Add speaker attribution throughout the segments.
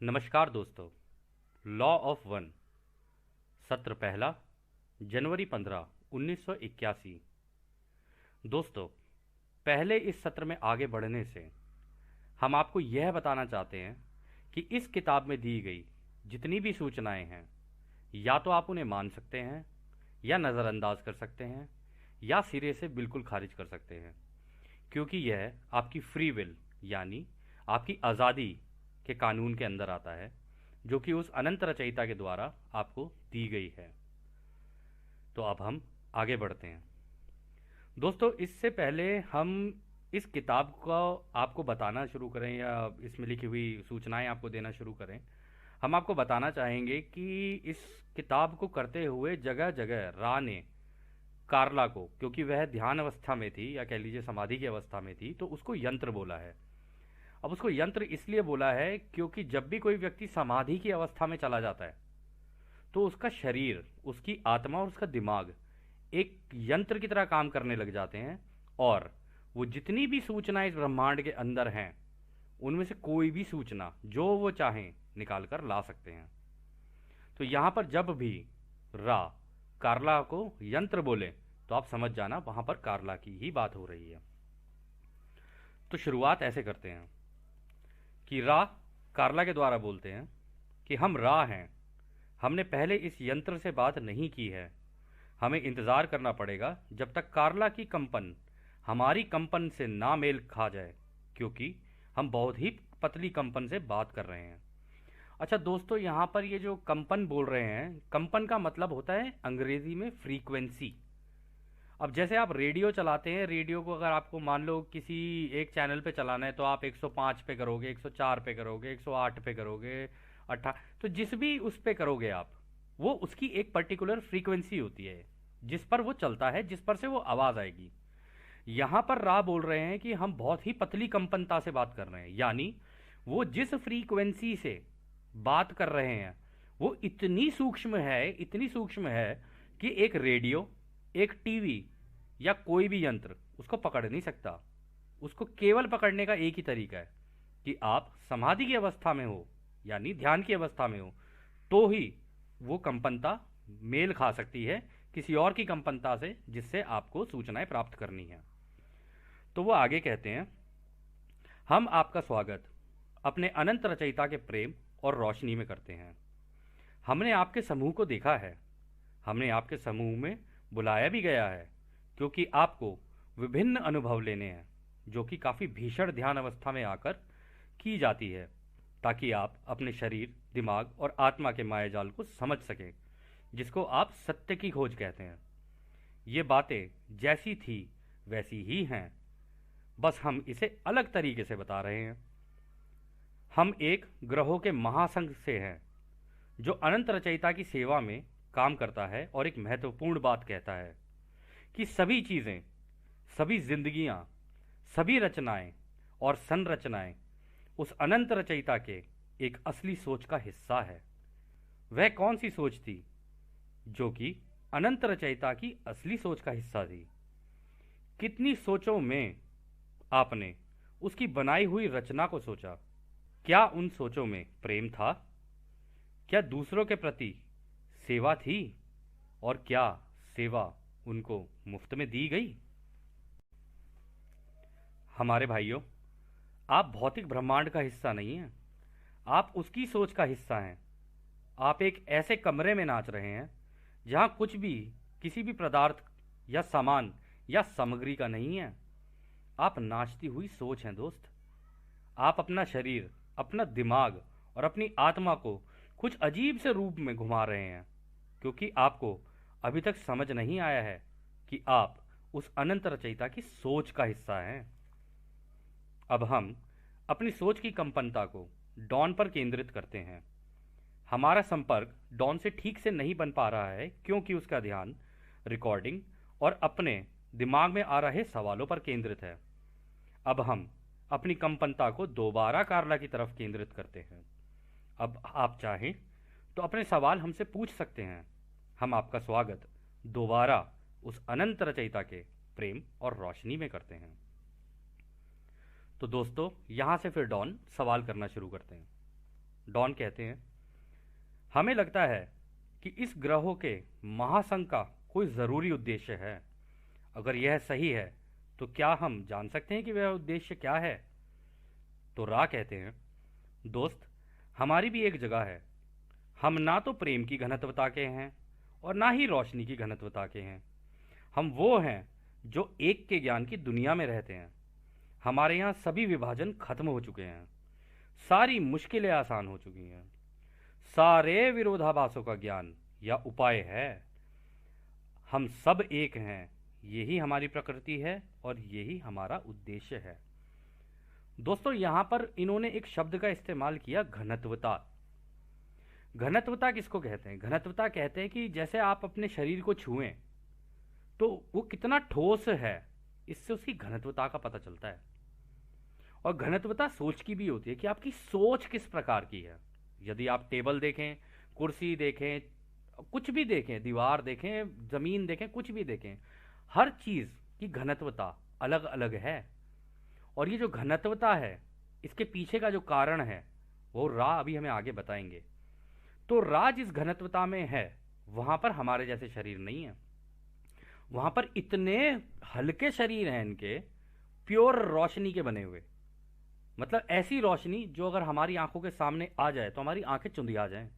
Speaker 1: नमस्कार दोस्तों। Law of one, सत्र पहला, जनवरी 15, 1981। दोस्तों, पहले इस सत्र में आगे बढ़ने से हम आपको यह बताना चाहते हैं कि इस किताब में दी गई जितनी भी सूचनाएं हैं, या तो आप उन्हें मान सकते हैं, या नज़रअंदाज कर सकते हैं, या सिरे से बिल्कुल खारिज कर सकते हैं, क्योंकि यह आपकी फ्री विल यानी आपकी आज़ादी के कानून के अंदर आता है, जो कि उस अनंत रचयिता के द्वारा आपको दी गई है। तो अब हम आगे बढ़ते हैं। दोस्तों, इससे पहले हम इस किताब को आपको बताना शुरू करें या इसमें लिखी हुई सूचनाएं आपको देना शुरू करें, हम आपको बताना चाहेंगे कि इस किताब को करते हुए जगह जगह रा ने कार्ला को, क्योंकि वह ध्यान अवस्था में थी या कह लीजिए समाधि की अवस्था में थी, तो उसको यंत्र बोला है। अब उसको यंत्र इसलिए बोला है क्योंकि जब भी कोई व्यक्ति समाधि की अवस्था में चला जाता है तो उसका शरीर, उसकी आत्मा और उसका दिमाग एक यंत्र की तरह काम करने लग जाते हैं, और वो जितनी भी सूचनाएं इस ब्रह्मांड के अंदर हैं उनमें से कोई भी सूचना जो वो चाहें निकाल कर ला सकते हैं। तो यहां पर जब भी रा कार्ला को यंत्र बोले तो आप समझ जाना वहां पर कार्ला की ही बात हो रही है। तो शुरुआत ऐसे करते हैं कि रा कार्ला के द्वारा बोलते हैं कि हम रा हैं, हमने पहले इस यंत्र से बात नहीं की है, हमें इंतज़ार करना पड़ेगा जब तक कार्ला की कंपन हमारी कंपन से ना मेल खा जाए, क्योंकि हम बहुत ही पतली कंपन से बात कर रहे हैं। अच्छा दोस्तों, यहाँ पर ये जो कंपन बोल रहे हैं, कंपन का मतलब होता है अंग्रेजी में फ्रीक्वेंसी। अब जैसे आप रेडियो चलाते हैं, रेडियो को अगर आपको मान लो किसी एक चैनल पे चलाना है तो आप 105 पे करोगे, 104 पे करोगे, 108 पे करोगे, 18, तो जिस भी उस पे करोगे आप, वो उसकी एक पर्टिकुलर फ्रीक्वेंसी होती है जिस पर वो चलता है, जिस पर से वो आवाज़ आएगी। यहाँ पर रा बोल रहे हैं कि हम बहुत ही पतली कंपनता से बात कर रहे हैं, यानी वो जिस फ्रीक्वेंसी से बात कर रहे हैं वो इतनी सूक्ष्म है, इतनी सूक्ष्म है कि एक रेडियो, एक टीवी या कोई भी यंत्र उसको पकड़ नहीं सकता। उसको केवल पकड़ने का एक ही तरीका है कि आप समाधि की अवस्था में हो, यानी ध्यान की अवस्था में हो, तो ही वो कंपनता मेल खा सकती है किसी और की कंपनता से जिससे आपको सूचनाएं प्राप्त करनी है। तो वो आगे कहते हैं, हम आपका स्वागत अपने अनंत रचयिता के प्रेम और रोशनी में करते हैं। हमने आपके समूह को देखा है, हमने आपके समूह में बुलाया भी गया है, क्योंकि आपको विभिन्न अनुभव लेने हैं जो कि काफ़ी भीषण ध्यान अवस्था में आकर की जाती है, ताकि आप अपने शरीर, दिमाग और आत्मा के मायाजाल को समझ सकें, जिसको आप सत्य की खोज कहते हैं। ये बातें जैसी थी वैसी ही हैं, बस हम इसे अलग तरीके से बता रहे हैं। हम एक ग्रहों के महासंघ से हैं जो अनंत रचयिता की सेवा में काम करता है, और एक महत्वपूर्ण बात कहता है कि सभी चीज़ें, सभी जिंदगियां, सभी रचनाएं और संरचनाएं उस अनंत रचयिता के एक असली सोच का हिस्सा है। वह कौन सी सोच थी जो कि अनंत रचयिता की असली सोच का हिस्सा थी? कितनी सोचों में आपने उसकी बनाई हुई रचना को सोचा? क्या उन सोचों में प्रेम था? क्या दूसरों के प्रति सेवा थी? और क्या सेवा उनको मुफ्त में दी गई? हमारे भाइयों, आप भौतिक ब्रह्मांड का हिस्सा नहीं हैं, आप उसकी सोच का हिस्सा हैं। आप एक ऐसे कमरे में नाच रहे हैं जहां कुछ भी किसी भी पदार्थ या सामान या सामग्री का नहीं है। आप नाचती हुई सोच हैं दोस्त। आप अपना शरीर, अपना दिमाग और अपनी आत्मा को कुछ अजीब से रूप में घुमा रहे हैं, क्योंकि आपको अभी तक समझ नहीं आया है कि आप उस अनंत रचयिता की सोच का हिस्सा हैं। अब हम अपनी सोच की कंपनता को डॉन पर केंद्रित करते हैं। हमारा संपर्क डॉन से ठीक से नहीं बन पा रहा है, क्योंकि उसका ध्यान रिकॉर्डिंग और अपने दिमाग में आ रहे सवालों पर केंद्रित है। अब हम अपनी कंपनता को दोबारा कार्ला की तरफ केंद्रित करते हैं। अब आप चाहें तो अपने सवाल हमसे पूछ सकते हैं। हम आपका स्वागत दोबारा उस अनंत रचयिता के प्रेम और रोशनी में करते हैं। तो दोस्तों, यहां से फिर डॉन सवाल करना शुरू करते हैं। डॉन कहते हैं, हमें लगता है कि इस ग्रहों के महासंघ का कोई ज़रूरी उद्देश्य है। अगर यह सही है तो क्या हम जान सकते हैं कि वह उद्देश्य क्या है? तो रा कहते हैं, दोस्त, हमारी भी एक जगह है। हम ना तो प्रेम की घनत्वता के हैं और ना ही रोशनी की घनत्वता के हैं। हम वो हैं जो एक के ज्ञान की दुनिया में रहते हैं। हमारे यहाँ सभी विभाजन खत्म हो चुके हैं, सारी मुश्किलें आसान हो चुकी हैं, सारे विरोधाभासों का ज्ञान या उपाय है। हम सब एक हैं, यही हमारी प्रकृति है और यही हमारा उद्देश्य है। दोस्तों, यहां पर इन्होंने एक शब्द का इस्तेमाल किया, घनत्वता। घनत्वता किसको कहते हैं? घनत्वता कहते हैं कि जैसे आप अपने शरीर को छुएं तो वो कितना ठोस है, इससे उसकी घनत्वता का पता चलता है। और घनत्वता सोच की भी होती है कि आपकी सोच किस प्रकार की है। यदि आप टेबल देखें, कुर्सी देखें, कुछ भी देखें, दीवार देखें, जमीन देखें, कुछ भी देखें, हर चीज की घनत्वता अलग अलग है। और ये जो घनत्वता है, इसके पीछे का जो कारण है वो रा अभी हमें आगे बताएंगे। तो रा जिस घनत्वता में है वहां पर हमारे जैसे शरीर नहीं है। वहां पर इतने हल्के शरीर हैं इनके, प्योर रोशनी के बने हुए। मतलब ऐसी रोशनी जो अगर हमारी आंखों के सामने आ जाए तो हमारी आंखें चुंधिया जाएं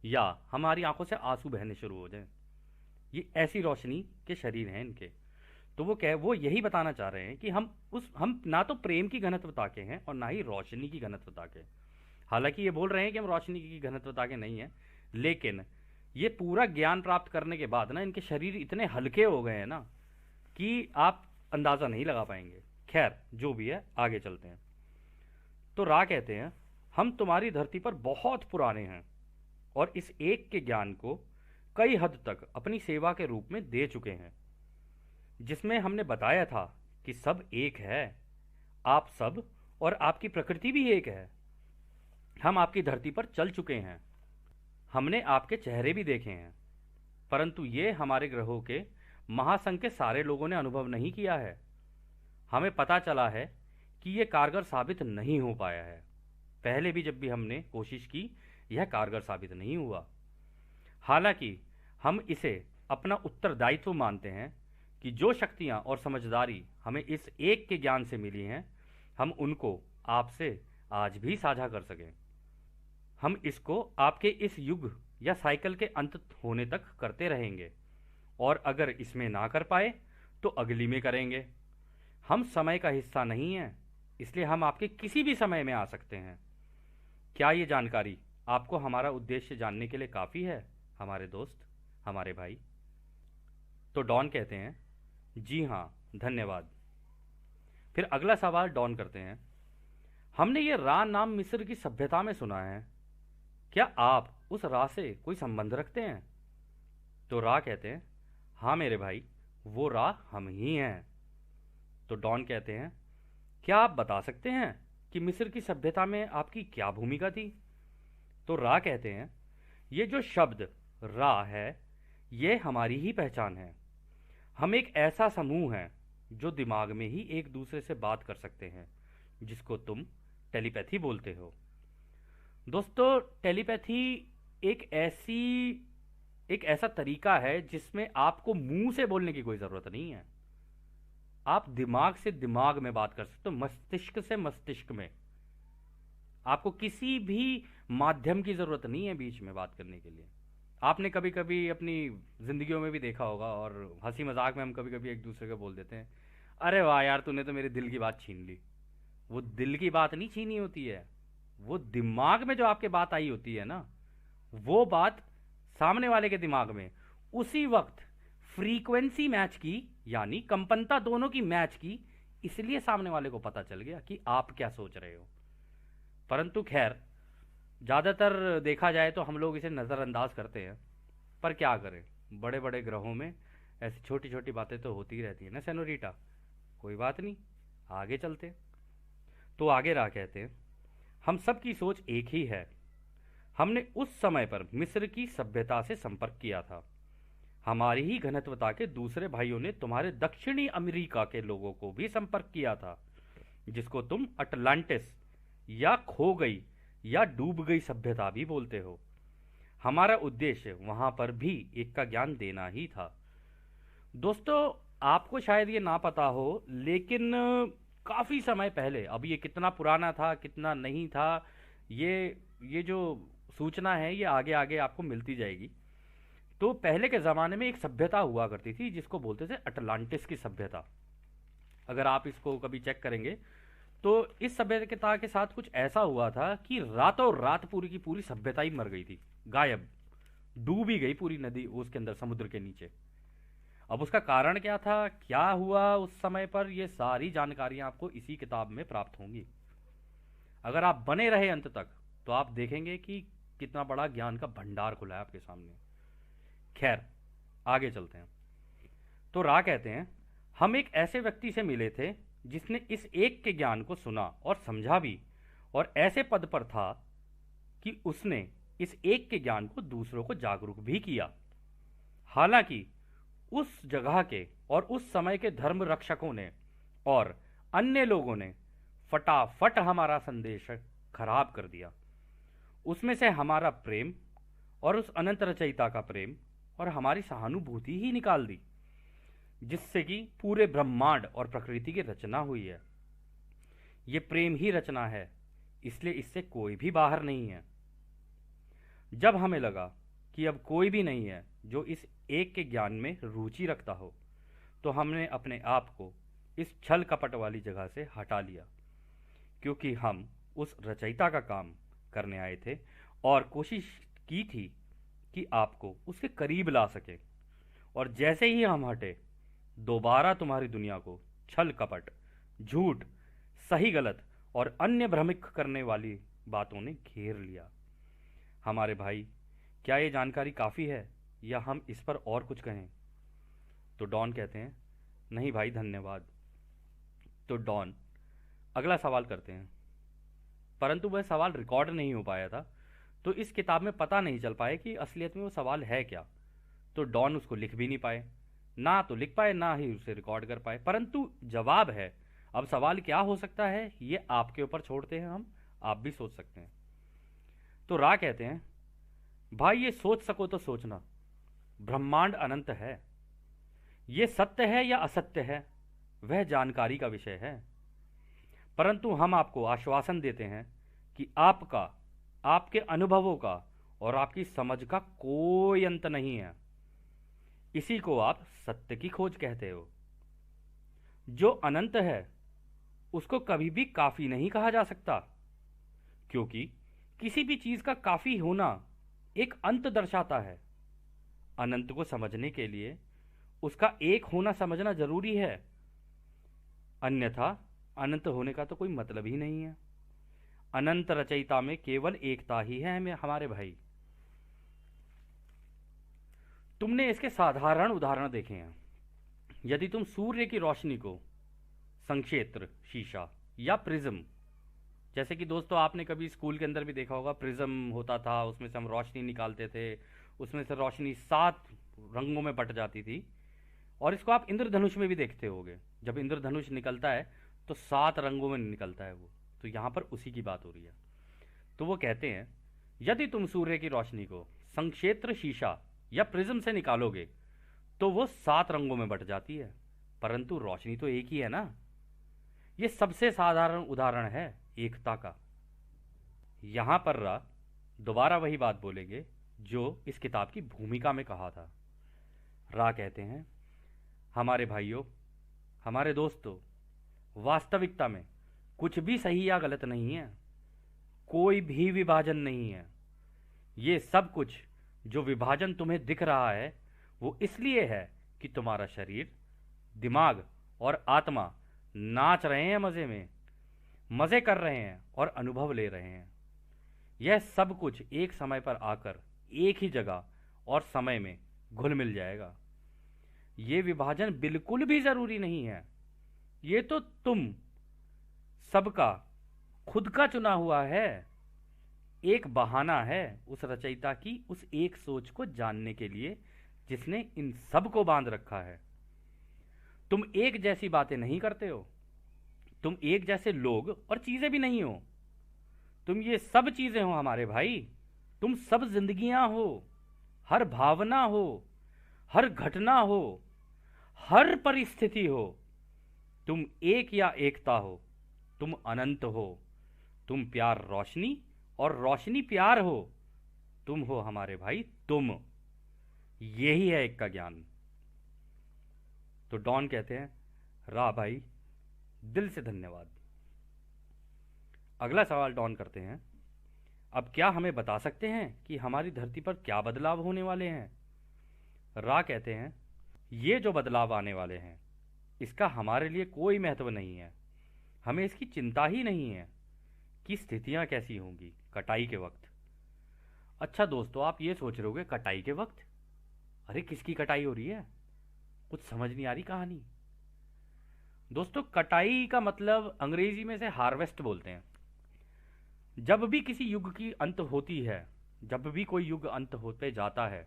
Speaker 1: या हमारी आंखों से आंसू बहने शुरू हो जाएं। ये ऐसी रोशनी के शरीर हैं इनके। तो वो यही बताना चाह रहे हैं कि हम ना तो प्रेम की घनत्वता के हैं और ना ही रोशनी की घनत्वता के। हालांकि ये बोल रहे हैं कि हम रोशनी की घनत्वता के नहीं हैं, लेकिन ये पूरा ज्ञान प्राप्त करने के बाद ना इनके शरीर इतने हल्के हो गए हैं ना कि आप अंदाजा नहीं लगा पाएंगे। खैर, जो भी है, आगे चलते हैं। तो रा कहते हैं, हम तुम्हारी धरती पर बहुत पुराने हैं और इस एक के ज्ञान को कई हद तक अपनी सेवा के रूप में दे चुके हैं, जिसमें हमने बताया था कि सब एक है, आप सब और आपकी प्रकृति भी एक है। हम आपकी धरती पर चल चुके हैं, हमने आपके चेहरे भी देखे हैं, परंतु ये हमारे ग्रहों के महासंघ के सारे लोगों ने अनुभव नहीं किया है। हमें पता चला है कि यह कारगर साबित नहीं हो पाया है। पहले भी जब भी हमने कोशिश की, यह कारगर साबित नहीं हुआ। हालांकि हम इसे अपना उत्तरदायित्व मानते हैं कि जो शक्तियां और समझदारी हमें इस एक के ज्ञान से मिली हैं, हम उनको आपसे आज भी साझा कर सकें। हम इसको आपके इस युग या साइकिल के अंत होने तक करते रहेंगे, और अगर इसमें ना कर पाए तो अगली में करेंगे। हम समय का हिस्सा नहीं हैं, इसलिए हम आपके किसी भी समय में आ सकते हैं। क्या ये जानकारी आपको हमारा उद्देश्य जानने के लिए काफ़ी है, हमारे दोस्त, हमारे भाई? तो डॉन कहते हैं, जी हाँ, धन्यवाद। फिर अगला सवाल डॉन करते हैं, हमने ये रा नाम मिस्र की सभ्यता में सुना है, क्या आप उस रा से कोई संबंध रखते हैं? तो रा कहते हैं, हाँ मेरे भाई, वो रा हम ही हैं। तो डॉन कहते हैं, क्या आप बता सकते हैं कि मिस्र की सभ्यता में आपकी क्या भूमिका थी? तो रा कहते हैं, ये जो शब्द रा है, ये हमारी ही पहचान है। हम एक ऐसा समूह हैं जो दिमाग में ही एक दूसरे से बात कर सकते हैं, जिसको तुम टेलीपैथी बोलते हो। दोस्तों, टेलीपैथी एक ऐसा तरीका है जिसमें आपको मुंह से बोलने की कोई ज़रूरत नहीं है। आप दिमाग से दिमाग में बात कर सकते हो, मस्तिष्क से मस्तिष्क में। आपको किसी भी माध्यम की ज़रूरत नहीं है बीच में बात करने के लिए। आपने कभी कभी अपनी ज़िंदगियों में भी देखा होगा, और हंसी मजाक में हम कभी कभी एक दूसरे को बोल देते हैं, अरे वाह यार, तूने तो मेरे दिल की बात छीन ली। वो दिल की बात नहीं छीनी होती है, वो दिमाग में जो आपके बात आई होती है ना, वो बात सामने वाले के दिमाग में उसी वक्त फ्रीक्वेंसी मैच की, यानी कंपनता दोनों की मैच की, इसलिए सामने वाले को पता चल गया कि आप क्या सोच रहे हो। परंतु खैर, ज़्यादातर देखा जाए तो हम लोग इसे नज़रअंदाज करते हैं, पर क्या करें, बड़े बड़े ग्रहों में ऐसी छोटी छोटी बातें तो होती ही रहती है ना सेनोरीटा। कोई बात नहीं, आगे चलते। तो आगे रहा कहते हैं, हम सब की सोच एक ही है। हमने उस समय पर मिस्र की सभ्यता से संपर्क किया था। हमारी ही घनत्वता के दूसरे भाइयों ने तुम्हारे दक्षिणी अमेरिका के लोगों को भी संपर्क किया था, जिसको तुम अटलांटिस या खो गई या डूब गई सभ्यता भी बोलते हो। हमारा उद्देश्य वहां पर भी एक का ज्ञान देना ही था। दोस्तों, आपको शायद ये ना पता हो, लेकिन काफी समय पहले, अब ये कितना पुराना था कितना नहीं था, ये ये जो सूचना है ये आगे आगे आपको मिलती जाएगी। तो पहले के ज़माने में एक सभ्यता हुआ करती थी जिसको बोलते थे अटलांटिस की सभ्यता। अगर आप इसको कभी चेक करेंगे तो इस सभ्यता के साथ कुछ ऐसा हुआ था कि रातों रात पूरी की पूरी सभ्यता ही मर गई थी, गायब, डूब ही गई पूरी नदी उसके अंदर, समुद्र के नीचे। अब उसका कारण क्या था, क्या हुआ उस समय पर, ये सारी जानकारियां आपको इसी किताब में प्राप्त होंगी। अगर आप बने रहे अंत तक तो आप देखेंगे कि कितना बड़ा ज्ञान का भंडार खुला है आपके सामने। खैर, आगे चलते हैं। तो रा कहते हैं, हम एक ऐसे व्यक्ति से मिले थे जिसने इस एक के ज्ञान को सुना और समझा भी, और ऐसे पद पर था कि उसने इस एक के ज्ञान को दूसरों को जागरूक भी किया। हालांकि उस जगह के और उस समय के धर्म रक्षकों ने और अन्य लोगों ने फटाफट हमारा संदेश खराब कर दिया। उसमें से हमारा प्रेम और उस अनंत रचयिता का प्रेम और हमारी सहानुभूति ही निकाल दी, जिससे कि पूरे ब्रह्मांड और प्रकृति की रचना हुई है। ये प्रेम ही रचना है, इसलिए इससे कोई भी बाहर नहीं है। जब हमें लगा कि अब कोई भी नहीं है जो इस एक के ज्ञान में रुचि रखता हो, तो हमने अपने आप को इस छल कपट वाली जगह से हटा लिया, क्योंकि हम उस रचयिता का काम करने आए थे और कोशिश की थी कि आपको उसके करीब ला सके। और जैसे ही हम हटे, दोबारा तुम्हारी दुनिया को छल कपट, झूठ, सही गलत और अन्य भ्रमित करने वाली बातों ने घेर लिया। हमारे भाई, क्या ये जानकारी काफ़ी है या हम इस पर और कुछ कहें? तो डॉन कहते हैं, नहीं भाई, धन्यवाद। तो डॉन अगला सवाल करते हैं, परंतु वह सवाल रिकॉर्ड नहीं हो पाया था, तो इस किताब में पता नहीं चल पाया कि असलियत में वो सवाल है क्या। तो डॉन उसको लिख भी नहीं पाए, ना तो लिख पाए ना ही उसे रिकॉर्ड कर पाए, परंतु जवाब है। अब सवाल क्या हो सकता है ये आपके ऊपर छोड़ते हैं हम, आप भी सोच सकते हैं। तो रा कहते हैं, भाई ये सोच सको तो सोचना, ब्रह्मांड अनंत है। ये सत्य है या असत्य है वह जानकारी का विषय है, परंतु हम आपको आश्वासन देते हैं कि आपका, आपके अनुभवों का और आपकी समझ का कोई अंत नहीं है। इसी को आप सत्य की खोज कहते हो। जो अनंत है उसको कभी भी काफी नहीं कहा जा सकता, क्योंकि किसी भी चीज का काफी होना एक अंत दर्शाता है। अनंत को समझने के लिए उसका एक होना समझना जरूरी है, अन्यथा अनंत होने का तो कोई मतलब ही नहीं है। अनंत रचयिता में केवल एकता ही है हमारे भाई। तुमने इसके साधारण उदाहरण देखे हैं। यदि तुम सूर्य की रोशनी को संक्षेत्र, शीशा या प्रिज्म, जैसे कि दोस्तों आपने कभी स्कूल के अंदर भी देखा होगा, प्रिज्म होता था, उसमें से हम रोशनी निकालते थे, उसमें से रोशनी 7 रंगों में बट जाती थी। और इसको आप इंद्रधनुष में भी देखते होगे, जब इंद्रधनुष निकलता है तो 7 रंगों में निकलता है वो। तो यहाँ पर उसी की बात हो रही है। तो वो कहते हैं, यदि तुम सूर्य की रोशनी को संक्षेत्र, शीशा या प्रिज्म से निकालोगे तो वो 7 रंगों में बट जाती है, परंतु रोशनी तो एक ही है ना। ये सबसे साधारण उदाहरण है एकता का। यहां पर रा दोबारा वही बात बोलेंगे जो इस किताब की भूमिका में कहा था। रा कहते हैं, हमारे भाइयों, हमारे दोस्तों, वास्तविकता में कुछ भी सही या गलत नहीं है, कोई भी विभाजन नहीं है। ये सब कुछ जो विभाजन तुम्हें दिख रहा है वो इसलिए है कि तुम्हारा शरीर, दिमाग और आत्मा नाच रहे हैं, मजे कर रहे हैं और अनुभव ले रहे हैं। यह सब कुछ एक समय पर आकर एक ही जगह और समय में घुल मिल जाएगा। ये विभाजन बिल्कुल भी जरूरी नहीं है। ये तो तुम सबका खुद का चुना हुआ है, एक बहाना है उस रचयिता की उस एक सोच को जानने के लिए जिसने इन सब को बांध रखा है। तुम एक जैसी बातें नहीं करते हो, तुम एक जैसे लोग और चीजें भी नहीं हो। तुम ये सब चीजें हो हमारे भाई। तुम सब जिंदगियां हो, हर भावना हो, हर घटना हो, हर परिस्थिति हो। तुम एक या एकता हो, तुम अनंत हो, तुम प्यार रोशनी और रोशनी प्यार हो। तुम हो हमारे भाई, तुम। यही है एक का ज्ञान। तो डॉन कहते हैं, रा भाई, दिल से धन्यवाद। अगला सवाल डॉन करते हैं, अब क्या हमें बता सकते हैं कि हमारी धरती पर क्या बदलाव होने वाले हैं? रा कहते हैं, ये जो बदलाव आने वाले हैं इसका हमारे लिए कोई महत्व नहीं है। हमें इसकी चिंता ही नहीं है कि स्थितियां कैसी होंगी कटाई के वक्त। अच्छा दोस्तों, आप ये सोच रहे होगे, कटाई के वक्त? अरे किसकी कटाई हो रही है? कुछ समझ नहीं आ रही कहानी। दोस्तों, कटाई का मतलब अंग्रेजी में से हार्वेस्ट बोलते हैं। जब भी किसी युग की अंत होती है, जब भी कोई युग अंत होते जाता है,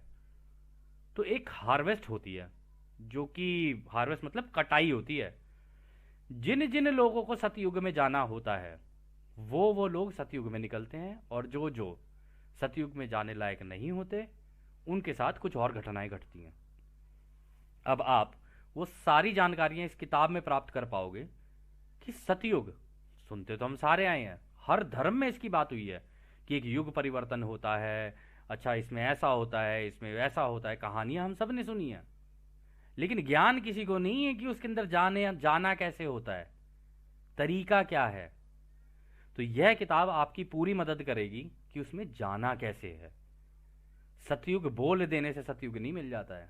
Speaker 1: तो एक हार्वेस्ट होती है, जो कि हार्वेस्ट मतलब कटाई होती है। जिन जिन लोगों को सतयुग में जाना होता है वो लोग सतयुग में निकलते हैं, और जो जो सतयुग में जाने लायक नहीं होते उनके साथ कुछ और घटनाएं घटती हैं। अब आप वो सारी जानकारियां इस किताब में प्राप्त कर पाओगे कि सतयुग, सुनते तो हम सारे आए हैं, हर धर्म में इसकी बात हुई है कि एक युग परिवर्तन होता है। अच्छा, इसमें ऐसा होता है, इसमें वैसा होता है, कहानियां हम सब ने सुनी है, लेकिन ज्ञान किसी को नहीं है कि उसके अंदर जाना कैसे होता है, तरीका क्या है। तो यह किताब आपकी पूरी मदद करेगी कि उसमें जाना कैसे है। सतयुग बोल देने से सतयुग नहीं मिल जाता है,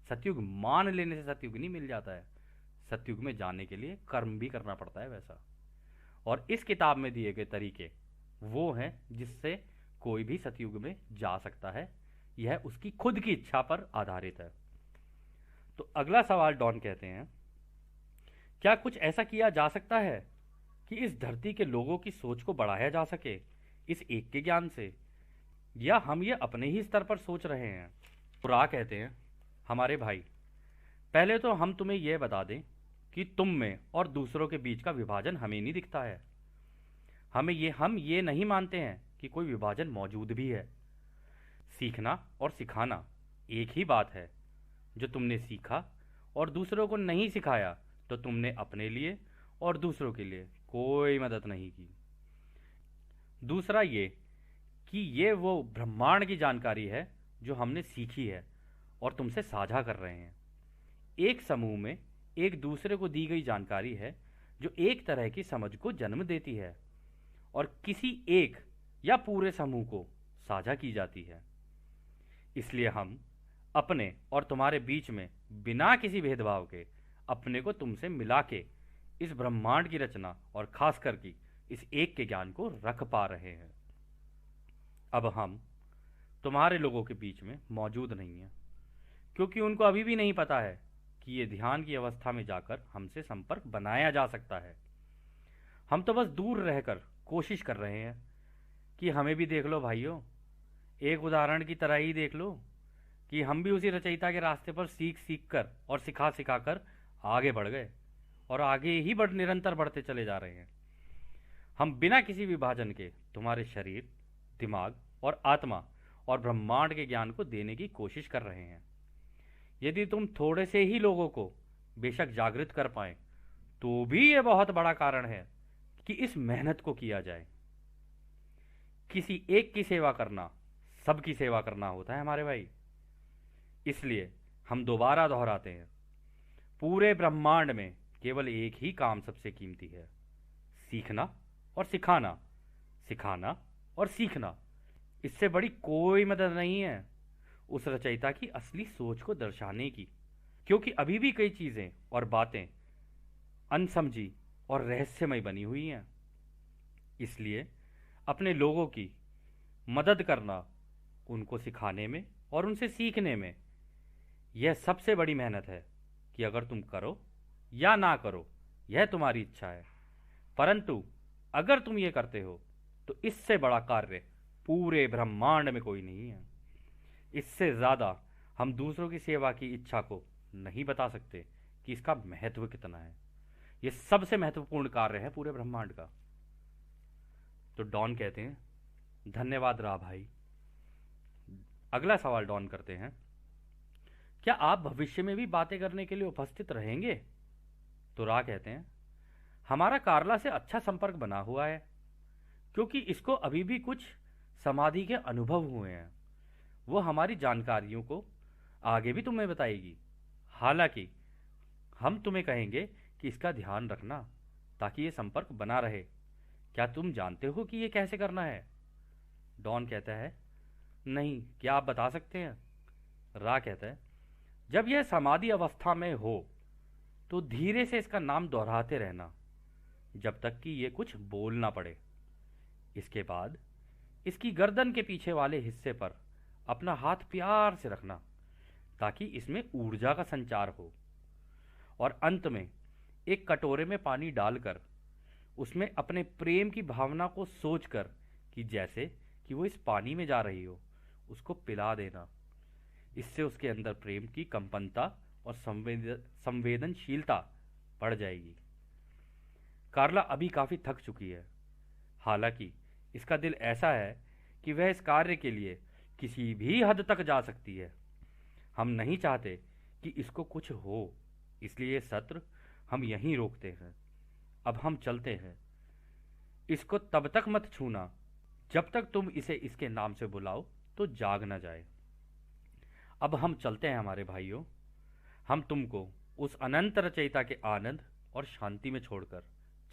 Speaker 1: सतयुग मान लेने से सतयुग नहीं मिल जाता है। सतयुग में जाने के लिए कर्म भी करना पड़ता है वैसा। और इस किताब में दिए गए तरीके वो हैं जिससे कोई भी सतयुग में जा सकता है। यह उसकी खुद की इच्छा पर आधारित है। तो अगला सवाल डॉन कहते हैं, क्या कुछ ऐसा किया जा सकता है कि इस धरती के लोगों की सोच को बढ़ाया जा सके इस एक के ज्ञान से, या हम ये अपने ही स्तर पर सोच रहे हैं? पुरा कहते हैं, हमारे भाई, पहले तो हम तुम्हें यह बता दें कि तुम में और दूसरों के बीच का विभाजन हमें नहीं दिखता है। हम ये नहीं मानते हैं कि कोई विभाजन मौजूद भी है। सीखना और सिखाना एक ही बात है। जो तुमने सीखा और दूसरों को नहीं सिखाया तो तुमने अपने लिए और दूसरों के लिए कोई मदद नहीं की। दूसरा ये कि ये वो ब्रह्मांड की जानकारी है जो हमने सीखी है और तुमसे साझा कर रहे हैं। एक समूह में एक दूसरे को दी गई जानकारी है जो एक तरह की समझ को जन्म देती है और किसी एक या पूरे समूह को साझा की जाती है। इसलिए हम अपने और तुम्हारे बीच में बिना किसी भेदभाव के अपने को तुमसे मिला के इस ब्रह्मांड की रचना और खासकर की इस एक के ज्ञान को रख पा रहे हैं। अब हम तुम्हारे लोगों के बीच में मौजूद नहीं हैं, क्योंकि उनको अभी भी नहीं पता है कि ये ध्यान की अवस्था में जाकर हमसे संपर्क बनाया जा सकता है। हम तो बस दूर रहकर कोशिश कर रहे हैं कि हमें भी देख लो भाइयों, एक उदाहरण की तरह ही देख लो कि हम भी उसी रचयिता के रास्ते पर सीख सीख कर और सिखा सिखा कर आगे बढ़ गए और आगे ही निरंतर बढ़ते चले जा रहे हैं। हम बिना किसी विभाजन के तुम्हारे शरीर, दिमाग और आत्मा और ब्रह्मांड के ज्ञान को देने की कोशिश कर रहे हैं। यदि तुम थोड़े से ही लोगों को बेशक जागृत कर पाए तो भी यह बहुत बड़ा कारण है कि इस मेहनत को किया जाए। किसी एक की सेवा करना सबकी सेवा करना होता है हमारे भाई। इसलिए हम दोबारा दोहराते हैं, पूरे ब्रह्मांड में केवल एक ही काम सबसे कीमती है, सीखना और सिखाना, सिखाना और सीखना। इससे बड़ी कोई मदद नहीं है उस रचयिता की असली सोच को दर्शाने की, क्योंकि अभी भी कई चीजें और बातें अनसमझी और रहस्यमय बनी हुई हैं। इसलिए अपने लोगों की मदद करना, उनको सिखाने में और उनसे सीखने में, यह सबसे बड़ी मेहनत है कि अगर तुम करो या ना करो यह तुम्हारी इच्छा है, परंतु अगर तुम ये करते हो तो इससे बड़ा कार्य पूरे ब्रह्मांड में कोई नहीं है। इससे ज्यादा हम दूसरों की सेवा की इच्छा को नहीं बता सकते कि इसका महत्व कितना है। यह सबसे महत्वपूर्ण कार्य है पूरे ब्रह्मांड का। तो डॉन कहते हैं, धन्यवाद रा भाई। अगला सवाल डॉन करते हैं, क्या आप भविष्य में भी बातें करने के लिए उपस्थित रहेंगे? तो रा कहते हैं, हमारा कार्ला से अच्छा संपर्क बना हुआ है, क्योंकि इसको अभी भी कुछ समाधि के अनुभव हुए हैं। वो हमारी जानकारियों को आगे भी तुम्हें बताएगी। हालांकि हम तुम्हें कहेंगे कि इसका ध्यान रखना ताकि ये संपर्क बना रहे। क्या तुम जानते हो कि ये कैसे करना है? डॉन कहता है, नहीं, क्या आप बता सकते हैं? रा कहता है, जब यह समाधि अवस्था में हो तो धीरे से इसका नाम दोहराते रहना जब तक कि ये कुछ बोल ना पड़े। इसके बाद इसकी गर्दन के पीछे वाले हिस्से पर अपना हाथ प्यार से रखना ताकि इसमें ऊर्जा का संचार हो, और अंत में एक कटोरे में पानी डालकर उसमें अपने प्रेम की भावना को सोचकर कि जैसे कि वो इस पानी में जा रही हो, उसको पिला देना। इससे उसके अंदर प्रेम की कंपनता और संवेदनशीलता बढ़ जाएगी। कार्ला अभी काफी थक चुकी है, हालांकि इसका दिल ऐसा है कि वह इस कार्य के लिए किसी भी हद तक जा सकती है। हम नहीं चाहते कि इसको कुछ हो, इसलिए ये सत्र हम यहीं रोकते हैं। अब हम चलते हैं। इसको तब तक मत छूना जब तक तुम इसे इसके नाम से बुलाओ तो जाग ना जाए। अब हम चलते हैं हमारे भाइयों। हम तुमको उस अनंत रचयिता के आनंद और शांति में छोड़कर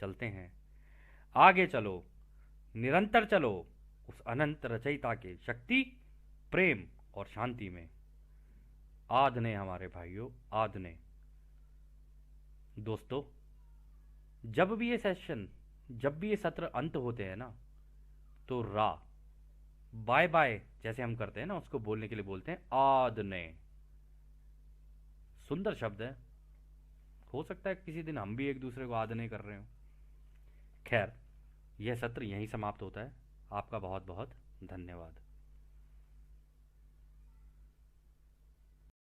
Speaker 1: चलते हैं। आगे चलो, निरंतर चलो उस अनंत रचयिता के शक्ति, प्रेम और शांति में। आद ने हमारे भाइयों, आद ने। दोस्तों, जब भी ये सत्र अंत होते हैं ना, तो रा बाय बाय जैसे हम करते हैं ना, उसको बोलने के लिए बोलते हैं आद ने। सुंदर शब्द है। हो सकता है किसी दिन हम भी एक दूसरे को आद ने कर रहे हो। खैर, यह सत्र यहीं समाप्त होता है। आपका बहुत बहुत धन्यवाद।